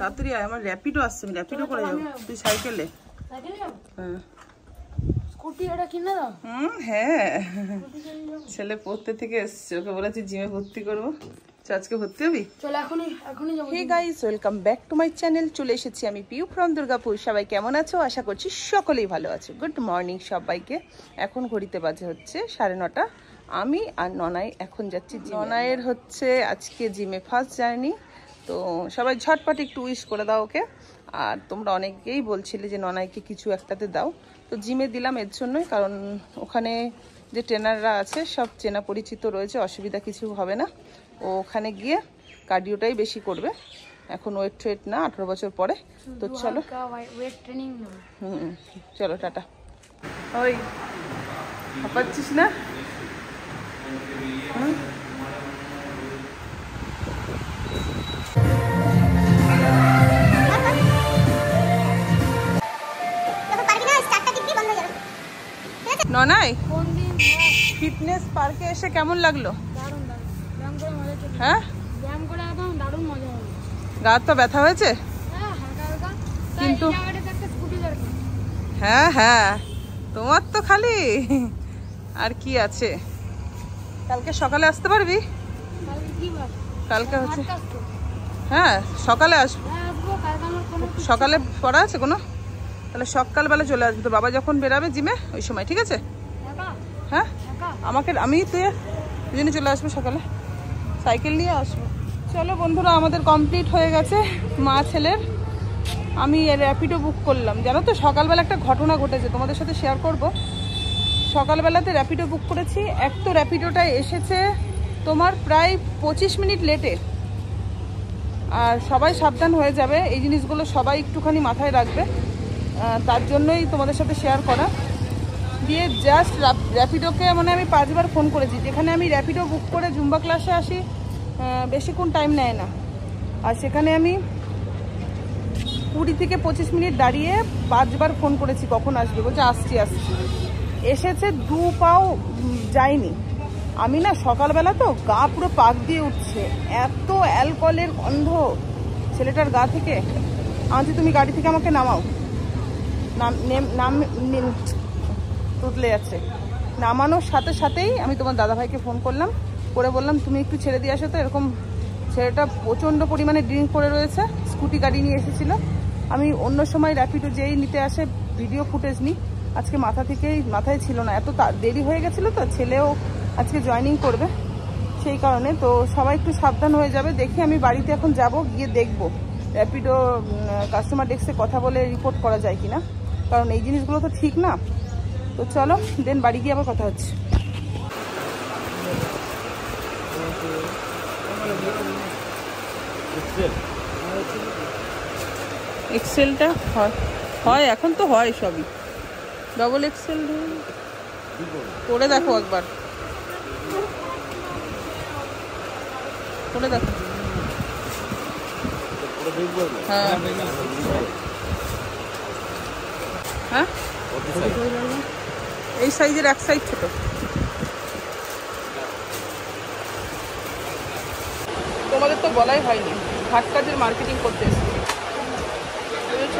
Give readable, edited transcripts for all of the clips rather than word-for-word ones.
তাড়াতাড়ি আয়, আমার র্যাপিডো আসছে, আমি র্যাপিডো করে যাবো। তুই সাইকেলে? হ্যাঁ হ্যাঁ, ছেলে পড়তে থেকে এসছে, ওকে বলেছি জিমে ভর্তি করবো। আজকে ভর্তি হবি? চল এখনই যাবো। Hey guys, welcome back to my channel. চলে এসেছি আমি পিউ ফ্রম দুর্গাপুর। সবাই কেমন আছো? আশা করছি সকলেই ভালো আছো। গুড মর্নিং সবাইকে। এখন ঘড়িতে বাজে হচ্ছে 9:30। আমি আর ননাই এখন যাচ্ছি। ননাইয়ের হচ্ছে আজকে জিমে ফার্স্ট জার্নি, তো সবাই ঝটপট একটু উইশ করে দাও ওকে। আর তোমরা অনেকেই বলছিলে যে ননাইকে কিছু একটাতে দাও, তো জিমে দিলাম এর জন্যই, কারণ ওখানে যে ট্রেনাররা আছে সব চেনা পরিচিত রয়েছে, অসুবিধা কিছু হবে না। ও ওখানে গিয়ে কার্ডিওটাই বেশি করবে, এখন ওয়েট না, 18 বছর পরে। তো চলো চলো টাটা। ওই হাঁপাচ্ছিস না? ননাই, ফিটনেস পার্কে এসে কেমন লাগলো? হ্যাঁ, গা তো ব্যথা হয়েছে কিন্তু। হ্যাঁ হ্যাঁ, তোমার তো খালি আর কি আছে। কালকে সকালে আসতে পারবি? কালকে হচ্ছে, হ্যাঁ সকালে আসবো। সকালে পড়া আছে কোনো? তাহলে সকালবেলা চলে আসবি, তো বাবা যখন বেরাবে জিমে ওই সময়, ঠিক আছে? হ্যাঁ, আমি তুই দুজনে চলে আসবো সকালে, সাইকেল নিয়ে আসবো। চলো বন্ধুরা, আমাদের কমপ্লিট হয়ে গেছে মা ছেলের। আমি র্যাপিডো বুক করলাম, জানো তো সকালবেলা একটা ঘটনা ঘটেছে, তোমাদের সাথে শেয়ার করব। সকালবেলাতে র্যাপিডো বুক করেছি, এক তো র্যাপিডোটা এসেছে তোমার প্রায় 25 মিনিট লেটে। আর সবাই সাবধান হয়ে যাবে, এই জিনিসগুলো সবাই একটুখানি মাথায় রাখবে, তার জন্যই তোমাদের সাথে শেয়ার করা। দিয়ে জাস্ট র্যাপিডোকে মানে আমি 5 বার ফোন করেছি। যেখানে আমি র্যাপিডো বুক করে জুম্বা ক্লাসে আসি বেশিক্ষণ টাইম নেয় না, আর সেখানে আমি 20 থেকে 25 মিনিট দাঁড়িয়ে 5 বার ফোন করেছি কখন আসবে, বলছে আসছি। এসেছে, 2 পাও যায়নি। আমি না সকালবেলা তো গা পুরো পাক দিয়ে উঠছে, এত অ্যালকোহলের গন্ধ ছেলেটার গা থেকে। আনছি, তুমি গাড়ি থেকে আমাকে নামাও। নাম তুতলে যাচ্ছে। নামানোর সাথে সাথেই আমি তোমার দাদাভাইকে ফোন করলাম, করে বললাম তুমি একটু ছেড়ে দিয়ে আসো তো, এরকম ছেলেটা প্রচণ্ড পরিমাণে ড্রিঙ্ক করে রয়েছে। স্কুটি গাড়ি নিয়ে এসেছিলো। আমি অন্য সময় র্যাপিডো যেই নিতে আসে ভিডিও ফুটেজ নিই, আজকে মাথায় ছিল না, এত দেরি হয়ে গেছিলো তো। ছেলেও আজকে জয়েনিং করবে, সেই কারণে। তো সবাই একটু সাবধান হয়ে যাবে। দেখি আমি বাড়িতে এখন যাব, গিয়ে দেখবো র্যাপিডো কাস্টমার ডেস্কে কথা বলে রিপোর্ট করা যায় কিনা, কারণ এই জিনিসগুলো তো ঠিক না। তো চলো দেন বাড়ি গিয়ে আবার কথা হচ্ছে। এক্সেলটা হয় এখন তো হয় সবই, ডবল এক্সেল করে দেখো একবার, করে দেখো। হ্যাঁ হ্যাঁ, এই সাইজের এক সাইজ ছোট। তোমাদের তো বলাই হয়নি, হাট কাজের মার্কেটিং করতে এসেছি।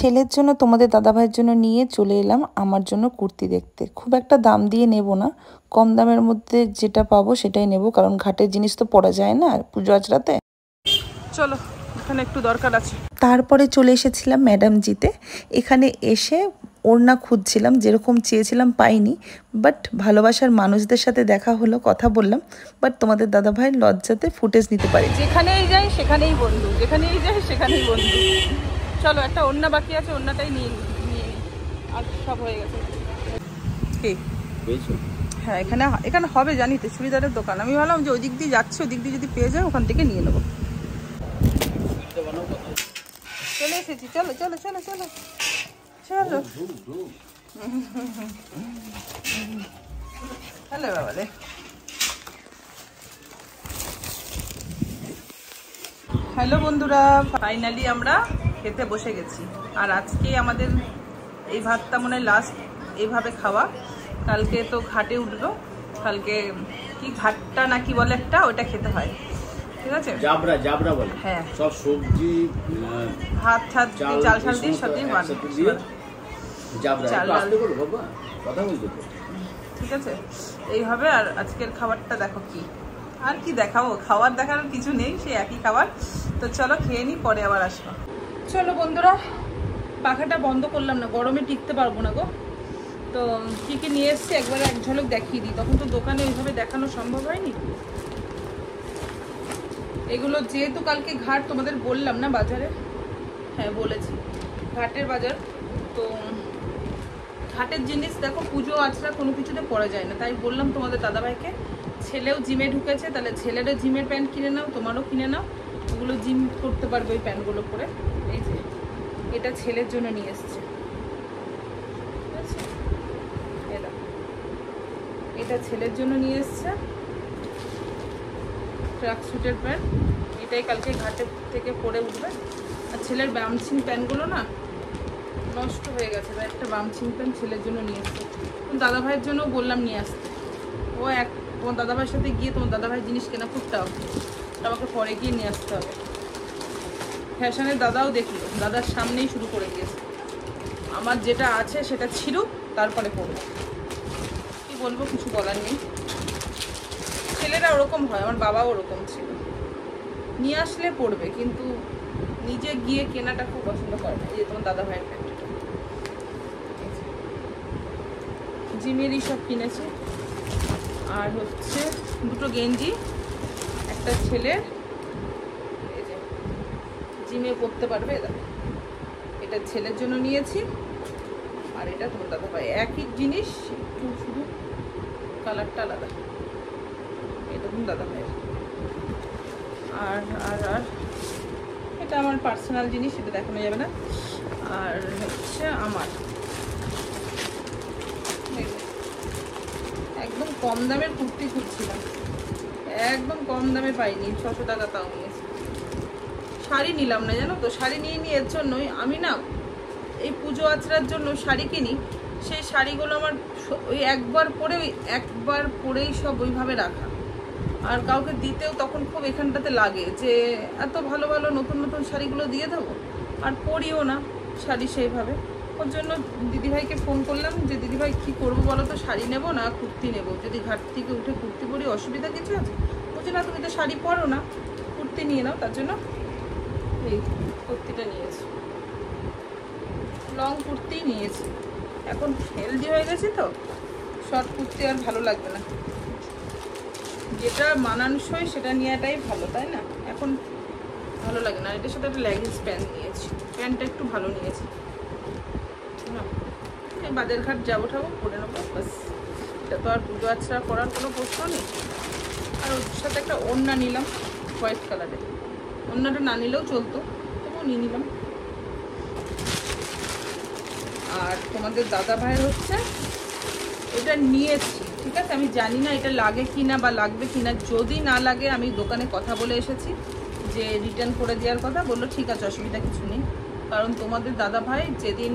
ছেলের জন্য তোমাদের দাদাভাইয়ের জন্য নিয়ে চলে এলাম আমার জন্য কুর্তি দেখতে। খুব একটা দাম দিয়ে নেব না, কম দামের মধ্যে যেটা পাবো সেটাই নেব, কারণ ঘাটের জিনিস তো পরা যায় না পুজো আচড়াতে। চলো, এখানে একটু দরকার আছে। তারপরে চলে এসেছিলাম ম্যাডামজিতে। এখানে এসে ওড়না খুঁজছিলাম, যেরকম চেয়েছিলাম পাইনি, বাট ভালোবাসার মানুষদের সাথে দেখা হলো, কথা বললাম। বাট তোমাদের দাদাভাই লজ্জাতে ফুটেজ নিতে পারি। যেখানেই যাই সেখানেই বন্ধু, যেখানেই যাই সেখানেই বন্ধু। চলো, একটা ওড়না বাকি আছে, ওড়নাটাই নিয়ে আর সব হয়ে গেছে। ঠিক, হ্যাঁ এখানে হবে জানি তো, চুড়িদারের দোকান। আমি ভাবলাম যে ওই দিক দিয়ে যাচ্ছে, ওই দিক দিয়ে যদি পেয়ে যায় ওখান থেকে নিয়ে নেবো। চলে এসেছি, চলো চলো চলো চলো চলো। হ্যালো বাবা রে। হ্যালো বন্ধুরা, ফাইনালি আমরা খেতে বসে গেছি। আর আজকে আমাদের এই ভাতটা মনে হয় লাস্ট এইভাবে খাওয়া। কালকে তো ঘাটে উঠলো, কালকে কি ঘাটটা না কি বলে একটা, ওটা খেতে হয়। ঠিক আছে, জাবরা জাবরা বলে। হ্যাঁ, সব সবজি ভাত ঠাত চাল ঠাল দিয়ে সব দিয়ে জাবরা। একটু আস্তে করো বাবা, কথা বলতে তো। ঠিক আছে, এই হবে। আর আজকের খাবারটা দেখো কি, আর কি দেখাবো, খাবার দেখানোর কিছু নেই, সেই একই খাবার। তো চলো খেয়ে নিই, পরে আবার আসবো। চলো বন্ধুরা, পাখাটা বন্ধ করলাম না, গরমে টিকতে পারবো না গো। তো কী কী নিয়ে এসছি একবারে এক ঝলক দেখিয়ে দিই, তখন তো দোকানে ওইভাবে দেখানো সম্ভব হয়নি। এগুলো যেহেতু কালকে ঘাট, তোমাদের বললাম না বাজারে, হ্যাঁ বলেছি, ঘাটের বাজার। তো ঘাটের জিনিস দেখো, পুজো আচরা কোনো কিছুতে পরা যায় না, তাই বললাম তোমাদের দাদাভাইকে, ছেলেও জিমে ঢুকেছে, তাহলে ছেলেরও জিমের প্যান্ট কিনে নাও, তোমারও কিনে নাও, ওগুলো জিম করতে পারবে ওই প্যান্টগুলো পরে। এই যে এটা ছেলের জন্য নিয়ে এসছে, এটা ছেলের জন্য নিয়ে এসছে ট্রাক স্যুটের প্যান্ট, এটাই কালকে ঘাটে থেকে পরে উঠবে। আর ছেলের বামছিন প্যান্টগুলো না নষ্ট হয়ে গেছে, তাই একটা বামছিন প্যান্ট ছেলের জন্য নিয়ে এসছে। দাদা ভাইয়ের জন্য বললাম নিয়ে আসতে, ও তোমার দাদা ভাইয়ের সাথে গিয়ে তোমার দাদা ভাই জিনিস কেনা করতে হবে, আমাকে পরে গিয়ে নিয়ে আসতে হবে। ফ্যাশনের দাদাও দেখলো, দাদার সামনেই শুরু করে দিয়েছে, আমার যেটা আছে সেটা ছিড়ুক তারপরে পড়বো। কি বলবো, কিছু বলার নেই। ছেলেরা ওরকম হয়, আমার বাবাও ওরকম ছিল, নিয়ে আসলে পড়বে, কিন্তু নিজে গিয়ে কেনাটা খুব পছন্দ করে না। এই যে তোমার দাদা ভাইয়ের প্যান্টটা, জিমেরই সব কিনেছি। আর হচ্ছে দুটো গেঞ্জি, একটা ছেলের, এই যে জিমে পরতে পারবে, এটা ছেলের জন্য নিয়েছি। আর এটা তোমার দাদা ভাই, একই জিনিস, একটু শুধু কালারটা আলাদা, এটা তোমার দাদা ভাইয়ের। আর আর আর এটা আমার পার্সোনাল জিনিস, এটা দেখানো যাবে না। আর হচ্ছে আমার একদম কম দামের কুর্তি খুঁজছিলাম, একদম কম দামে পাইনি, 600 টাকা তাও নিয়েছি। শাড়ি নিলাম না জানো তো, শাড়ি নিয়ে এর জন্যই আমি না এই পুজো আচরার জন্য শাড়ি কিনি, সেই শাড়িগুলো আমার ওই একবার পরেই সব ওইভাবে রাখা, আর কাউকে দিতেও তখন খুব এখানটাতে লাগে যে এত ভালো ভালো নতুন নতুন শাড়িগুলো দিয়ে দেবো, আর পরিও না শাড়ি সেইভাবে। ওর জন্য দিদিভাইকে ফোন করলাম যে দিদিভাই কী করবো বলো তো, শাড়ি নেবো না কুর্তি নেবো, যদি ঘাট থেকে উঠে কুর্তি পরি অসুবিধা কিছু আছে? বলছি না, তুমি তো শাড়ি পরো না, কুর্তি নিয়ে নাও। তার জন্য এই কুর্তিটা নিয়েছি, লং কুর্তি নিয়েছি। এখন হেলদি হয়ে গেছি তো, শর্ট কুর্তি আর ভালো লাগবে না, যেটা মানানসই সেটা নেওয়াটাই ভালো, তাই না? এখন ভালো লাগে না। এটার সাথে একটা লেগিংস প্যান্ট নিয়েছি, প্যান্টটা একটু ভালো নিয়েছি। বাজারঘাট যাবো ঠাবো পরে নেবো বাস, এটা তো আর পুজো আচরা করার কোনো প্রশ্ন নেই। আর ওর সাথে একটা ওড়না নিলাম হোয়াইট কালারের, ওড়নাটা না নিলেও চলতো, তবুও নিয়ে নিলাম। আর তোমাদের দাদা ভাইয়ের হচ্ছে এটা নিয়েছি, ঠিক আছে, আমি জানি না এটা লাগে কি না বা লাগবে কি না, যদি না লাগে আমি দোকানে কথা বলে এসেছি যে রিটার্ন করে দেওয়ার কথা, বললো ঠিক আছে অসুবিধা কিছু নেই। কারণ তোমাদের দাদা ভাই যেদিন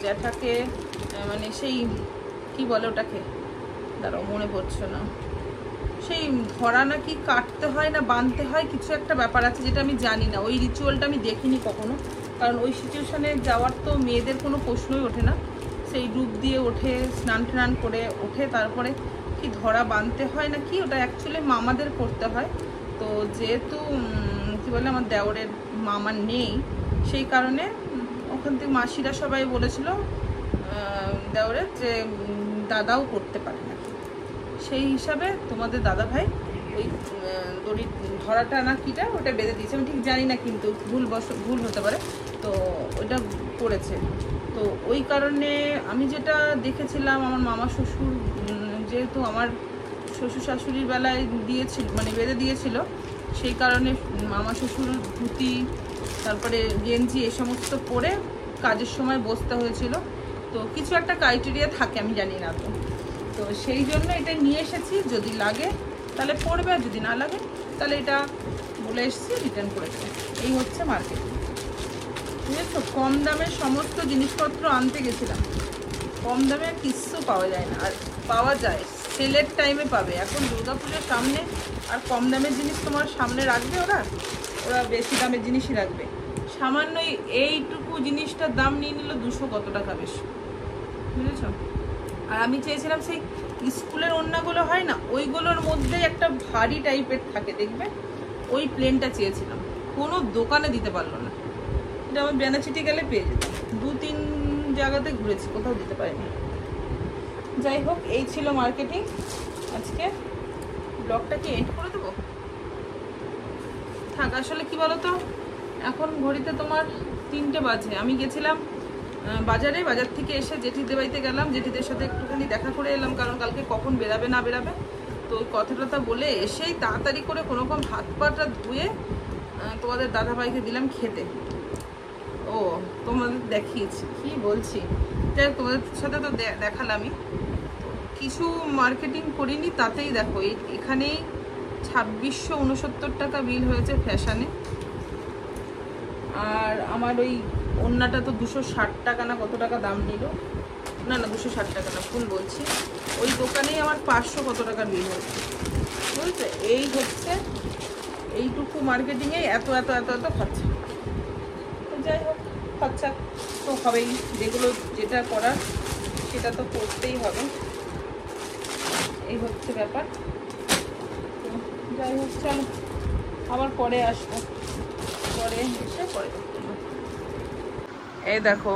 জ্যাঠাকে মানে সেই কি বলে ওটাকে, দাঁড়াও মনে পড়ছে না, সেই ধরা নাকি কাটতে হয় না বাঁধতে হয়, কিছু একটা ব্যাপার আছে যেটা আমি জানি না, ওই রিচুয়ালটা আমি দেখিনি কখনো, কারণ ওই সিচুয়েশানে যাওয়ার তো মেয়েদের কোনো প্রশ্নই ওঠে না। সেই ডুব দিয়ে ওঠে, স্নান টান করে ওঠে, তারপরে কি ধরা বাঁধতে হয় না কি, ওটা অ্যাকচুয়ালি মামাদের করতে হয়। তো যেহেতু কী বলে আমার দেওরের মামা নেই, সেই কারণে ওখান থেকে মাসিরা সবাই বলেছিল দেওরের যে দাদাও করতে পারে না, সেই হিসাবে তোমাদের দাদা ভাই ওই দড়ি ধরাটা না কিটা ওটা বেঁধে দিয়েছে, আমি ঠিক জানি না, কিন্তু ভুল হতে পারে, তো ওইটা করেছে। তো ওই কারণে আমি যেটা দেখেছিলাম, আমার মামা শ্বশুর যেহেতু আমার শ্বশুর শাশুড়ির বেলায় দিয়েছিল, মানে বেঁধে দিয়েছিল, সেই কারণে মামা শ্বশুর ধুতি তারপরে গেঞ্জি এ সমস্ত পরে কাজের সময় বসতে হয়েছিল। তো কিছু একটা ক্রাইটেরিয়া থাকে, আমি জানি না। তো সেই জন্য এটা নিয়ে এসেছি, যদি লাগে তাহলে পড়বে, আর যদি না লাগে তাহলে এটা বলে এসেছি রিটার্ন করে দেবে। এই হচ্ছে মার্কেট, বুঝেছো? কম দামের সমস্ত জিনিসপত্র আনতে গেছিলাম, কম দামে আর কিচ্ছু পাওয়া যায় না, আর পাওয়া যায় সেলের টাইমে পাবে। এখন দুর্গাপুজোর সামনে আর কম দামের জিনিস তোমার সামনে রাখবে ওরা, ওরা বেশি দামের জিনিসই রাখবে। সামান্য এইটুকু জিনিসটার দাম নিয়ে নিল 200 কত টাকা বেশি, বুঝেছ? আর আমি চেয়েছিলাম সেই স্কুলের ওড়নাগুলো হয় না, ওইগুলোর মধ্যেই একটা ভারী টাইপের থাকে দেখবে, ওই প্লেনটা চেয়েছিলাম, কোনো দোকানে দিতে পারলো না। এটা আমি বেনাচিটি গেলে পেয়ে যেতাম, 2-3 জায়গাতে ঘুরেছি, কোথাও দিতে পারিনি। যাই হোক, এই ছিল মার্কেটিং আজকে। ব্লগটা কি এন্ড করে দেবো? থাক। আসলে কি বলতো, এখন ঘড়িতে তোমার 3টে বাজে। আমি গেছিলাম বাজারে, বাজার থেকে এসে জেঠিদের বাড়িতে গেলাম, জেঠিদের সাথে একটুখানি দেখা করে এলাম, কারণ কালকে কখন বেরাবে না বেরাবে। তো ওই কথাটা বলে এসেই তাড়াতাড়ি করে কোনোরকম হাত পাটা ধুয়ে তোমাদের দাদাভাইকে দিলাম খেতে। ও তোমাদের দেখিয়েছি, কি বলছি, যাই তোমাদের সাথে তো দেখালামই। কিছু মার্কেটিং করিনি, তাতেই দেখো এখানেই 2669 টাকা বিল হয়েছে ফ্যাশনে। আর আমার ওই ওড়নাটা তো 260 টাকা না কত টাকা দাম নিল, না 260 টাকা না, ভুল বলছি। ওই দোকানেই আমার 500 কত টাকা বিল হচ্ছে, বুঝতে? এই হচ্ছে এইটুকু মার্কেটিংয়ে এত এত এত এত খরচা। যাই হোক, খরচা তো হবেই, যেগুলো যেটা করার সেটা তো করতেই হবে, এই হচ্ছে ব্যাপার। যাই হোক, চলো আবার পরে আসবো, পরে এসে পরে। এই দেখো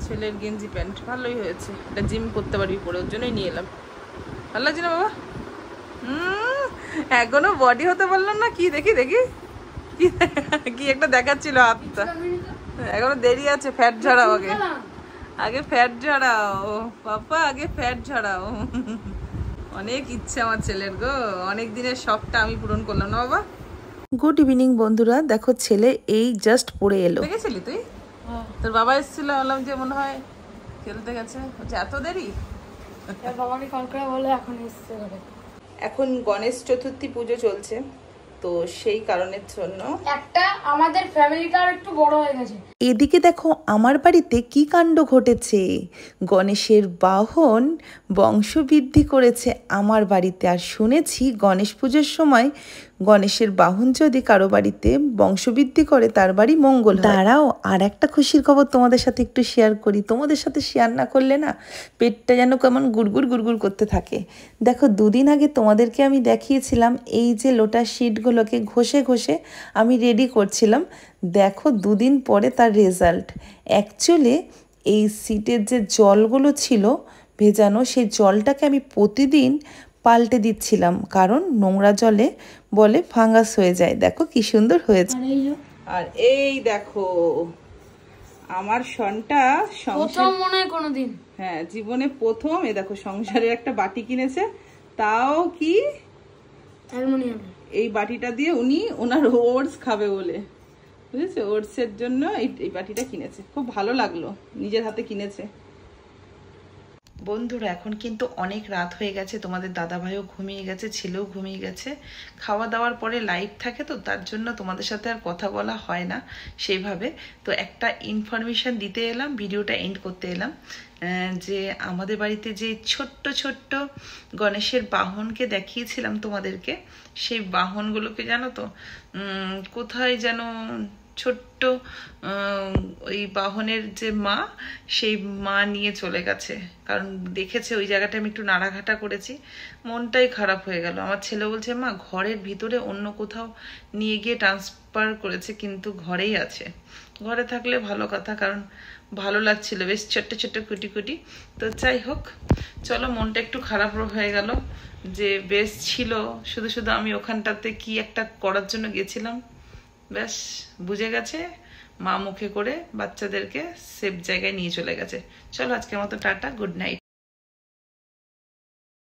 ছেলের গেঞ্জি প্যান্ট, ভালোই হয়েছে, এটা জিম করতে পারবি পরে, ওর জন্যই নিয়ে এলাম। ভালো লাগছে না বাবা? এখনো বডি হতে পারলাম না, কি দেখি দেখি কি একটা দেখাচ্ছিল হাতটা, এখনো দেরি আছে। ফ্যাট ঝরাও আগে, আগে ফ্যাট ঝরাও বাবা, আগে ফ্যাট ঝরাও। অনেক ইচ্ছে আমার ছেলের গো, অনেক দিনের শখটা আমি পূরণ করলাম না বাবা। গুড ইভিনিং বন্ধুরা, দেখো ছেলে এই জাস্ট পড়ে এলো। দেখেছিলি তুই? তোর বাবা এসেছিল, বললাম যে মনে হয় খেলতে গেছে, হচ্ছে এত দেরি। বাবাকে কল করে বলে এখন এসছে ঘরে। এখন গণেশ চতুর্থী পুজো চলছে, তো সেই কারণের জন্য একটা আমাদের ফ্যামিলিটা একটু বড় হয়ে গেছে। এদিকে দেখো আমার বাড়িতে কি কাণ্ড ঘটেছে, গণেশের বাহন বংশবৃদ্ধি করেছে আমার বাড়িতে। আর শুনেছি গণেশ পুজোর সময় গণেশের বাহন যদি কারো বাড়িতে বংশবৃদ্ধি করে তার বাড়ি মঙ্গল হয়। দাঁড়াও, আর একটা খুশির খবর তোমাদের সাথে একটু শেয়ার করি। তোমাদের সাথে শেয়ার না করলে না পেটটা যেন কেমন গুড়গুড় গুড়গুড় করতে থাকে। দেখো 2 দিন আগে তোমাদেরকে আমি দেখিয়েছিলাম এই যে লোটার শিটগুলোকে ঘষে ঘষে আমি রেডি করছিলাম। দেখো 2 দিন পরে তার রেজাল্ট। অ্যাকচুয়ালি এই সিটের যে জলগুলো ছিল ভেজানো, সেই জলটাকে আমি প্রতিদিন পাল্টে দিচ্ছিলাম, কারণ নোংরা জলে বলে ফাঙ্গাস হয়ে যায়। দেখো কি সুন্দর হয়েছে। আর এই দেখো আমার সনটা প্রথম মনে হয় কোনোদিন, হ্যাঁ জীবনে প্রথম, এ দেখো সংসারের একটা বাটি কিনেছে, তাও কি অ্যালুমিনিয়াম। এই বাটিটা দিয়ে উনি ওনার ওটস খাবে বলে, বুঝেছো, ওটসের জন্য এই বাটিটা কিনেছে। খুব ভালো লাগলো, নিজের হাতে কিনেছে। বন্ধুরা এখন কিন্তু অনেক রাত হয়ে গেছে, তোমাদের দাদাভাইও ঘুমিয়ে গেছে, ছেলেও ঘুমিয়ে গেছে। খাওয়া দাওয়ার পরে লাইভ থাকে তো তার জন্য তোমাদের সাথে আর কথা বলা হয় না সেইভাবে। তো একটা ইনফরমেশন দিতে এলাম, ভিডিওটা এন্ড করতে এলাম, যে আমাদের বাড়িতে যে ছোট্ট ছোট্ট গণেশের বাহনকে দেখিয়েছিলাম তোমাদেরকে, সেই বাহনগুলোকে জানো তো কোথায় যেন ছোট্ট ওই বাহনের যে মা, সেই মা নিয়ে চলে গেছে। কারণ দেখেছে ওই জায়গাটা আমি একটু নাড়াঘাটা করেছি, মনটাই খারাপ হয়ে গেল। আমার ছেলে বলছে মা ঘরের ভিতরে অন্য কোথাও নিয়ে গিয়ে ট্রান্সফার করেছে, কিন্তু ঘরেই আছে। ঘরে থাকলে ভালো কথা, কারণ ভালো লাগছিল, বেশ ছোট্ট ছোট্ট কুটি কুটি। তো যাই হোক, চলো, মনটা একটু খারাপ হয়ে গেল যে বেশ ছিল, শুধু শুধু আমি ওখানটাতে কি একটা করার জন্য গেছিলাম, ব্যাস বুঝে গেছে, মা মুখে করে বাচ্চাদেরকে সেফ জায়গায় নিয়ে চলে গেছে। চলো আজকের মতো টাটা, গুড নাইট।